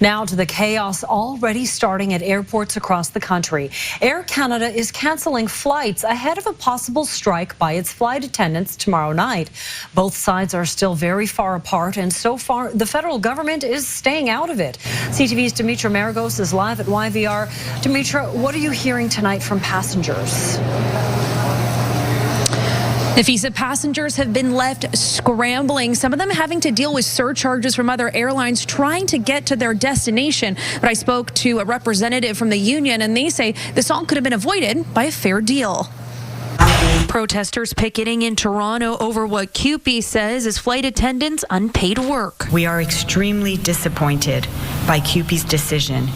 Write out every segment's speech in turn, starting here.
Now to the chaos already starting at airports across the country. Air Canada is canceling flights ahead of a possible strike by its flight attendants tomorrow night. Both sides are still very far apart, and so far the federal government is staying out of it. CTV's Dimitra Maragos is live at YVR. Dimitra, what are you hearing tonight from passengers? Nafisa, passengers have been left scrambling, some of them having to deal with surcharges from other airlines trying to get to their destination. But I spoke to a representative from the union, and they say this all could have been avoided by a fair deal. Protesters picketing in Toronto over what CUPE says is flight attendants' unpaid work. We are extremely disappointed by CUPE's decision,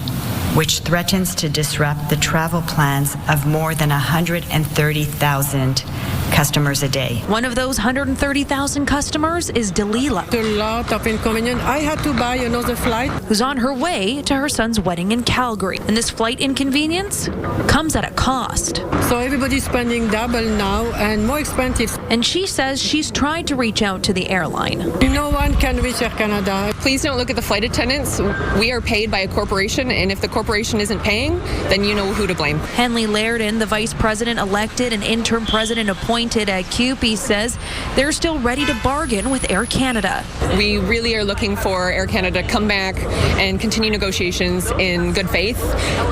which threatens to disrupt the travel plans of more than 130,000 customers a day. One of those 130,000 customers is Delila. A lot of inconvenience. I had to buy another flight. Who's on her way to her son's wedding in Calgary. And this flight inconvenience comes at a cost. So everybody's spending double now and more expensive. And she says she's tried to reach out to the airline. No one can reach Air Canada. Please don't look at the flight attendants. We are paid by a corporation, and if the corporation isn't paying, then you know who to blame. Henley Lairden, the vice president elected and interim president appointed at CUPE, says they're still ready to bargain with Air Canada. We really are looking for Air Canada to come back and continue negotiations in good faith.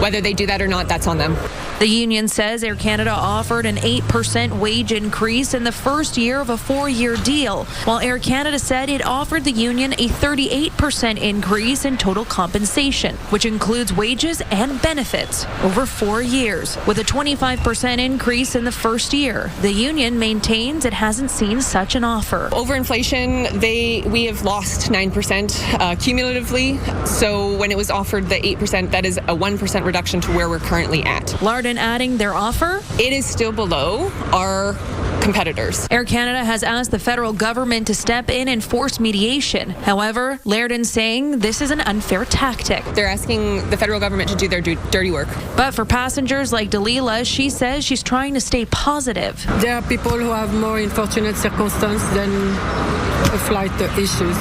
Whether they do that or not, that's on them. The union says Air Canada offered an 8% wage increase in the first year of a 4-year deal, while Air Canada said it offered the union a 38% increase in total compensation, which includes wages and benefits over 4 years. With a 25% increase in the first year, the union maintains it hasn't seen such an offer. Over inflation, we have lost 9% cumulatively. So when it was offered the 8%, that is a 1% reduction to where we're currently at. Lairden adding their offer, it is still below our competitors. Air Canada has asked the federal government to step in and force mediation. However, Lairden saying this is an unfair tactic. They're asking the federal government to do their dirty work. But for passengers like Delila, she says she's trying to stay positive. There are people who have more unfortunate circumstances than flight issues.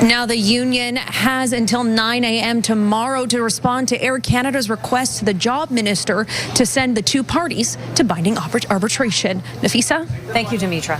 Now, the union has until 9 a.m. tomorrow to respond to Air Canada's request to the job minister to send the two parties to binding arbitration. Nafisa? Thank you, Dimitra.